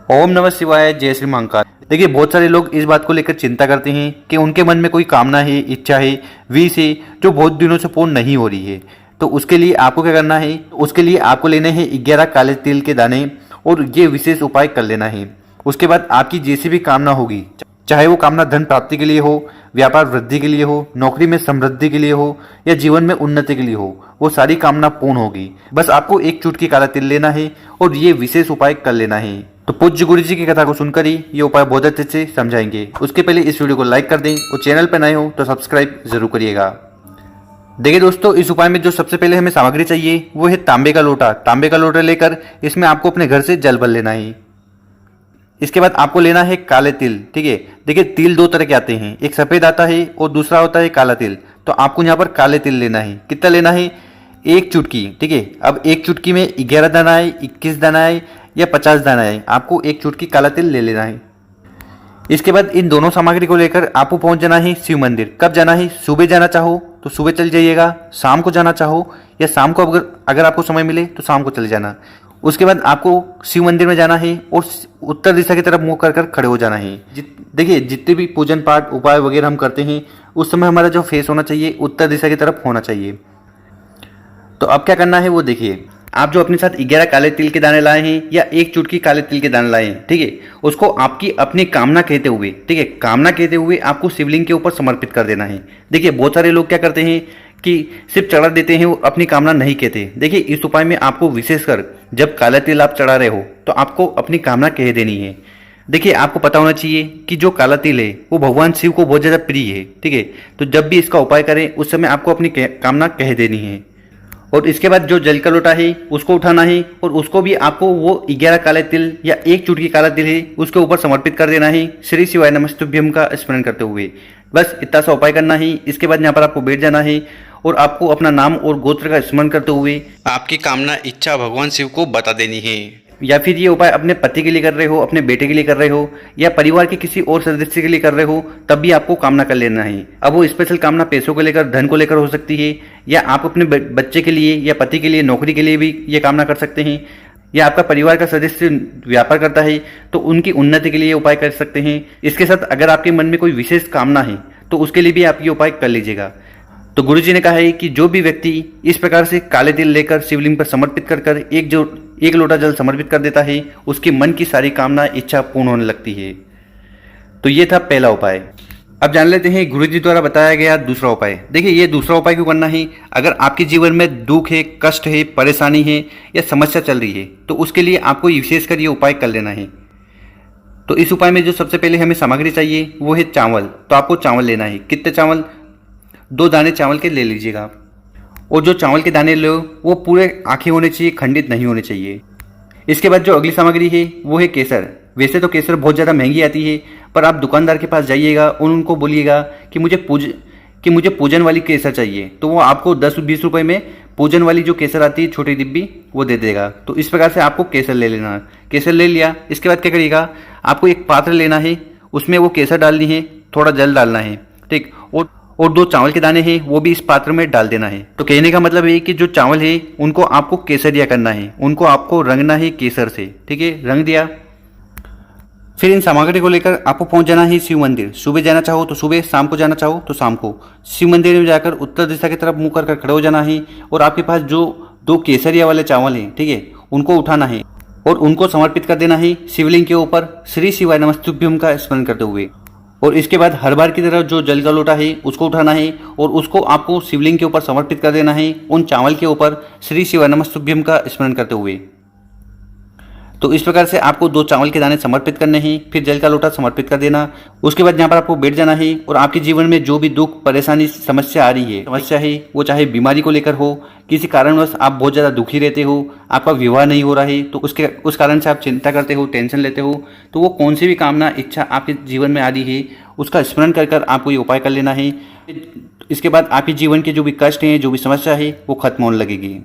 ओम नमः शिवाय, जय श्री महाकाल। देखिए, बहुत सारे लोग इस बात को लेकर चिंता करते हैं कि उनके मन में कोई कामना है, इच्छा है, विश है जो बहुत दिनों से पूर्ण नहीं हो रही है। तो उसके लिए आपको क्या करना है? उसके लिए आपको लेने हैं 11 काले तिल के दाने और ये विशेष उपाय कर लेना है। उसके बाद आपकी जैसी भी कामना होगी, चाहे वो कामना धन प्राप्ति के लिए हो, व्यापार वृद्धि के लिए हो, नौकरी में समृद्धि के लिए हो या जीवन में उन्नति के लिए हो, वो सारी कामना पूर्ण होगी। बस आपको एक चुटकी काला तिल लेना है और ये विशेष उपाय कर लेना है। तो पूज्य गुरु जी की कथा को सुनकर ही ये उपाय बहुत अच्छे से समझाएंगे। उसके पहले इस वीडियो को लाइक कर दें और चैनल पर नए हो तो सब्सक्राइब जरूर करिएगा। देखिए दोस्तों, इस उपाय में जो सबसे पहले हमें सामग्री चाहिए वो है तांबे का लोटा। तांबे का लोटा लेकर इसमें आपको अपने घर से जल भर लेना है। इसके बाद आपको लेना है काले तिल। ठीक है, देखिए तिल दो तरह के आते हैं, एक सफेद आता है और दूसरा होता है काला तिल। तो आपको यहाँ पर काले तिल लेना है। कितना लेना है? एक चुटकी। ठीक है, अब एक चुटकी में 11 दाना है, 21 दाना है या 50 दाना है, आपको एक चुटकी काला तिल ले लेना है। इसके बाद इन दोनों सामग्री को लेकर आपको पहुंच जाना है शिव मंदिर। कब जाना है? सुबह जाना चाहो तो सुबह चल जाइएगा, शाम को जाना चाहो या शाम को अगर आपको समय मिले तो शाम को चले जाना। उसके बाद आपको शिव मंदिर में जाना है और उत्तर दिशा की तरफ मुंह कर कर खड़े हो जाना है। देखिए, जितने भी पूजन पाठ उपाय वगैरह हम करते हैं उस समय हमारा जो फेस होना चाहिए उत्तर दिशा की तरफ होना चाहिए। तो अब क्या करना है वो देखिए। आप जो अपने साथ 11 काले तिल के दाने लाए हैं या एक चुटकी काले तिल के दाने लाए हैं, ठीक है, उसको आपकी अपनी कामना कहते हुए, ठीक है, कामना कहते हुए आपको शिवलिंग के ऊपर समर्पित कर देना है। देखिए, बहुत सारे लोग क्या करते हैं कि सिर्फ चढ़ा देते हैं, वो अपनी कामना नहीं कहते। देखिए, इस उपाय में आपको विशेषकर जब काला तिल आप चढ़ा रहे हो तो आपको अपनी कामना कह देनी है। देखिए, आपको पता होना चाहिए कि जो काला तिल है वो भगवान शिव को बहुत ज़्यादा प्रिय है। ठीक है, तो जब भी इसका उपाय करें उस समय आपको अपनी कामना कह देनी है। और इसके बाद जो जल का लोटा है उसको उठाना है और उसको भी आपको वो 11 काले तिल या एक चुटकी काला तिल है उसके ऊपर समर्पित कर देना है, श्री शिवाय नमस्तुभ्यम का स्मरण करते हुए। बस इतना सा उपाय करना है। इसके बाद यहाँ पर आपको बैठ जाना है और आपको अपना नाम और गोत्र का स्मरण करते हुए आपकी कामना इच्छा भगवान शिव को बता देनी है। या फिर ये उपाय अपने पति के लिए कर रहे हो, अपने बेटे के लिए कर रहे हो या परिवार के किसी और सदस्य के लिए कर रहे हो, तब भी आपको कामना कर लेना है। अब वो स्पेशल कामना पैसों को लेकर, धन को लेकर हो सकती है, या आप अपने बच्चे के लिए या पति के लिए, नौकरी के लिए भी ये कामना कर सकते हैं, या आपका परिवार का सदस्य व्यापार करता है तो उनकी उन्नति के लिए उपाय कर सकते हैं। इसके साथ अगर आपके मन में कोई विशेष कामना है तो उसके लिए भी आप ये उपाय कर लीजिएगा। तो गुरुजी ने कहा है कि जो भी व्यक्ति इस प्रकार से काले तिल लेकर शिवलिंग पर समर्पित कर कर एक लोटा जल समर्पित कर देता है, उसके मन की सारी कामना इच्छा पूर्ण होने लगती है। तो ये था पहला उपाय। अब जान लेते हैं गुरुजी द्वारा बताया गया दूसरा उपाय। देखिए, ये दूसरा उपाय क्यों करना है? अगर आपके जीवन में दुख है, कष्ट है, परेशानी है या समस्या चल रही है तो उसके लिए आपको विशेषकर ये उपाय कर लेना है। तो इस उपाय में जो सबसे पहले हमें सामग्री चाहिए वो है चावल। तो आपको चावल लेना है। कितने चावल? 2 दाने चावल के ले लीजिएगा। और जो चावल के दाने लो वो पूरे आखे होने चाहिए, खंडित नहीं होने चाहिए। इसके बाद जो अगली सामग्री है वो है केसर। वैसे तो केसर बहुत ज़्यादा महंगी आती है, पर आप दुकानदार के पास जाइएगा और उनको बोलिएगा कि मुझे पूजन वाली केसर चाहिए, तो वो आपको 10-20 रुपए में पूजन वाली जो केसर आती है छोटी डिब्बी वो दे देगा। तो इस प्रकार से आपको केसर ले लेना। केसर ले लिया, इसके बाद क्या करिएगा, आपको एक पात्र लेना है, उसमें वो केसर डालनी है, थोड़ा जल डालना है, ठीक, और 2 चावल के दाने हैं वो भी इस पात्र में डाल देना है। तो कहने का मतलब है कि जो चावल है उनको आपको केसरिया करना है, उनको आपको रंगना है केसर से। ठीक है, रंग दिया। फिर इन सामग्री को लेकर आपको पहुंच जाना है शिव मंदिर। सुबह जाना चाहो तो सुबह, शाम को जाना चाहो तो शाम को। शिव मंदिर में जाकर उत्तर दिशा की तरफ मुंह कर खड़े हो जाना है और आपके पास जो 2 केसरिया वाले चावल हैं, ठीक है, उनको उठाना है और उनको समर्पित कर देना है शिवलिंग के ऊपर, श्री शिवाय नमस्तुभ्यम का स्मरण करते हुए। और इसके बाद हर बार की तरह जो जल का लोटा है उसको उठाना है और उसको आपको शिवलिंग के ऊपर समर्पित कर देना है, उन चावल के ऊपर श्री शिवाय नमस्तुभ्यम का स्मरण करते हुए। तो इस प्रकार से आपको 2 चावल के दाने समर्पित करने हैं, फिर जल का लोटा समर्पित कर देना। उसके बाद यहाँ पर आपको बैठ जाना है और आपके जीवन में जो भी दुख, परेशानी, समस्या आ रही है, समस्या है वो चाहे बीमारी को लेकर हो, किसी कारणवश आप बहुत ज़्यादा दुखी रहते हो, आपका विवाह नहीं हो रहा है तो उस कारण से आप चिंता करते हो, टेंशन लेते हो, तो वो कौन सी भी कामना, इच्छा आपके जीवन में आ रही है उसका स्मरण कर कर आपको ये उपाय कर लेना है। इसके बाद आपके जीवन के जो भी कष्ट हैं, जो भी समस्या है वो खत्म होने लगेगी।